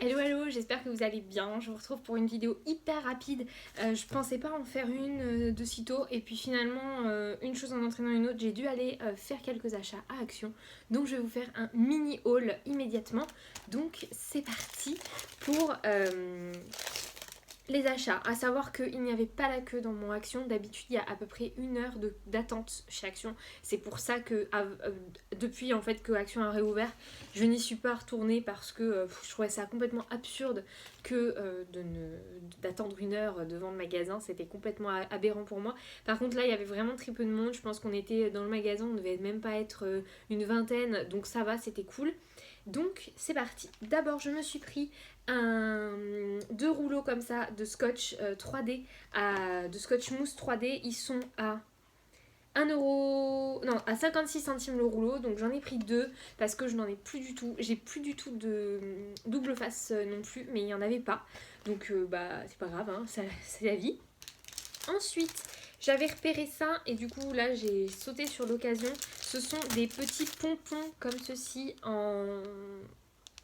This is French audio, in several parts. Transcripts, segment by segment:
Hello hello, j'espère que vous allez bien. Je vous retrouve pour une vidéo hyper rapide. Je pensais pas en faire une de sitôt et puis finalement une chose en entraînant une autre, j'ai dû aller faire quelques achats à Action. Donc je vais vous faire un mini haul immédiatement. Donc c'est parti pour les achats, à savoir qu'il n'y avait pas la queue dans mon Action. D'habitude, il y a à peu près une heure d'attente chez Action. C'est pour ça que depuis en fait que Action a réouvert, je n'y suis pas retournée parce que je trouvais ça complètement absurde que d'attendre une heure devant le magasin. C'était complètement aberrant pour moi. Par contre, là, il y avait vraiment très peu de monde. Je pense qu'on était dans le magasin, on ne devait même pas être une vingtaine. Donc ça va, c'était cool. Donc c'est parti. D'abord, je me suis pris deux rouleaux comme ça de scotch 3D, de scotch mousse 3D. Ils sont à 1 euro, non, à 56 centimes le rouleau. Donc j'en ai pris deux parce que je n'en ai plus du tout. J'ai plus du tout de double face non plus, mais il n'y en avait pas. Donc bah c'est pas grave, hein, c'est la vie. Ensuite, j'avais repéré ça et du coup là j'ai sauté sur l'occasion. Ce sont des petits pompons comme ceci en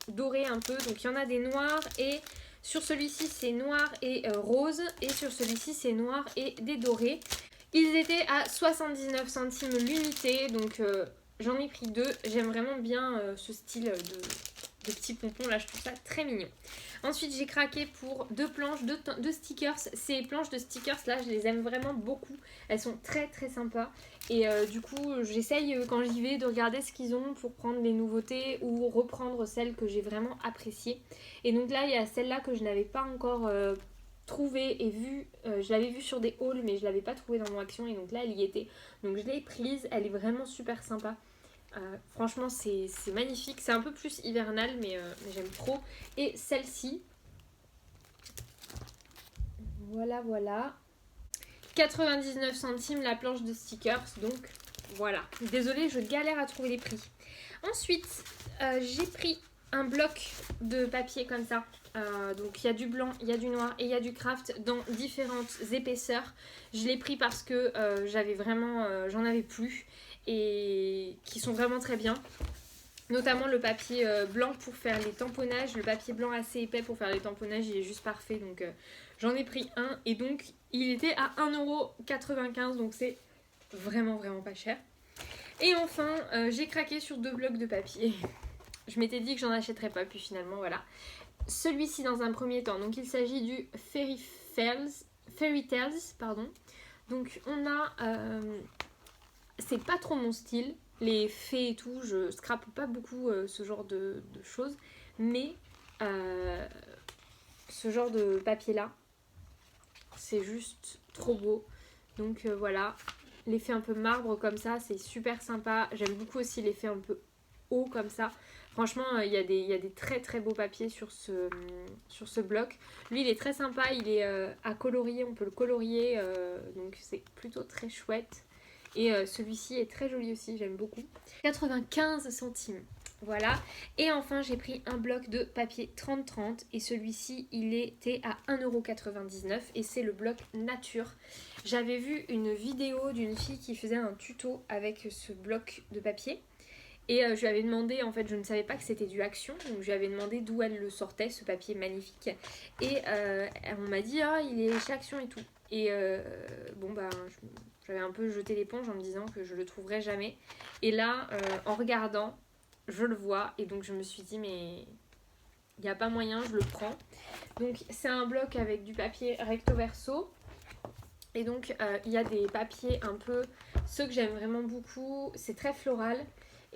doré un peu. Donc il y en a des noirs et sur celui-ci c'est noir et rose et sur celui-ci c'est noir et des dorés. Ils étaient à 79 centimes l'unité, donc j'en ai pris deux. J'aime vraiment bien ce style de petits pompons là, je trouve ça très mignon. Ensuite, j'ai craqué pour deux planches, deux stickers. Ces planches de stickers là, je les aime vraiment beaucoup. Elles sont très très sympas. Et du coup, j'essaye quand j'y vais de regarder ce qu'ils ont pour prendre les nouveautés ou reprendre celles que j'ai vraiment appréciées. Et donc là, il y a celle-là que je n'avais pas encore trouvée et vue. Je l'avais vue sur des hauls, mais je ne l'avais pas trouvée dans mon Action. Et donc là, elle y était. Donc je l'ai prise. Elle est vraiment super sympa. Franchement, c'est magnifique. C'est un peu plus hivernal, mais j'aime trop. Et celle-ci, voilà. 99 centimes la planche de stickers. Donc voilà. Désolée, je galère à trouver les prix. Ensuite, j'ai pris un bloc de papier comme ça. Donc il y a du blanc, il y a du noir et il y a du craft dans différentes épaisseurs. Je l'ai pris parce que j'avais vraiment, j'en avais plus et qui sont vraiment très bien. Notamment le papier blanc pour faire les tamponnages. Le papier blanc assez épais pour faire les tamponnages, il est juste parfait. Donc j'en ai pris un et donc il était à 1,95 €. Donc c'est vraiment pas cher. Et enfin, j'ai craqué sur deux blocs de papier. Je m'étais dit que j'en achèterais pas, puis finalement voilà. Celui-ci dans un premier temps, donc il s'agit du Fairy Tales, pardon. Donc on a, c'est pas trop mon style, les fées et tout, je scrape pas beaucoup ce genre de choses, mais ce genre de papier là, c'est juste trop beau. Donc voilà, l'effet un peu marbre comme ça, c'est super sympa. J'aime beaucoup aussi l'effet un peu haut comme ça. Franchement, il y a des très très beaux papiers sur ce bloc. Lui, il est très sympa, il est à colorier, on peut le colorier, donc c'est plutôt très chouette. Et celui-ci est très joli aussi, j'aime beaucoup. 95 centimes. Voilà. Et enfin, j'ai pris un bloc de papier 30-30 et celui-ci, il était à 1,99 € et c'est le bloc nature. J'avais vu une vidéo d'une fille qui faisait un tuto avec ce bloc de papier. Et je lui avais demandé, en fait je ne savais pas que c'était du Action, donc je lui avais demandé d'où elle le sortait, ce papier magnifique. Et on m'a dit, ah il est chez Action et tout. Et bon bah j'avais un peu jeté l'éponge en me disant que je le trouverais jamais. Et là, en regardant, je le vois et donc je me suis dit mais il n'y a pas moyen, je le prends. Donc c'est un bloc avec du papier recto verso. Et donc il y a des papiers un peu, ceux que j'aime vraiment beaucoup, c'est très floral.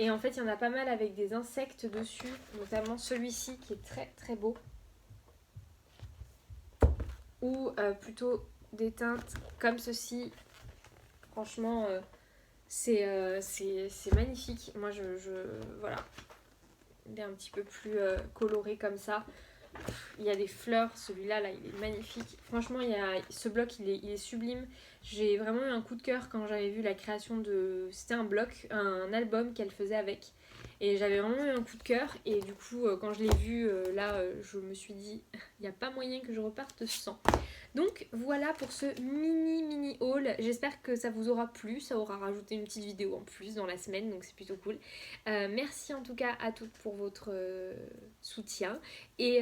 Et en fait, il y en a pas mal avec des insectes dessus, notamment celui-ci qui est très très beau. Ou plutôt des teintes comme ceci. Franchement, c'est magnifique. Moi, voilà. Il est un petit peu plus coloré comme ça. Il y a des fleurs, celui-là, là, il est magnifique. Franchement, ce bloc, il est sublime. J'ai vraiment eu un coup de cœur quand j'avais vu la création de... C'était un bloc, un album qu'elle faisait avec. Et j'avais vraiment eu un coup de cœur. Et du coup, quand je l'ai vu, là, je me suis dit, il n'y a pas moyen que je reparte sans. Donc voilà pour ce mini haul. J'espère que ça vous aura plu. Ça aura rajouté une petite vidéo en plus dans la semaine. Donc c'est plutôt cool. Merci en tout cas à toutes pour votre soutien. Et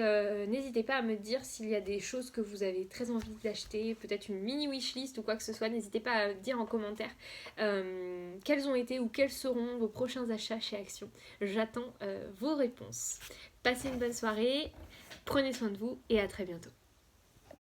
n'hésitez pas à me dire s'il y a des choses que vous avez très envie d'acheter, peut-être une mini wishlist ou quoi que ce soit. N'hésitez pas à dire en commentaire quels ont été ou quels seront vos prochains achats chez Action. J'attends vos réponses. Passez une bonne soirée, prenez soin de vous et à très bientôt.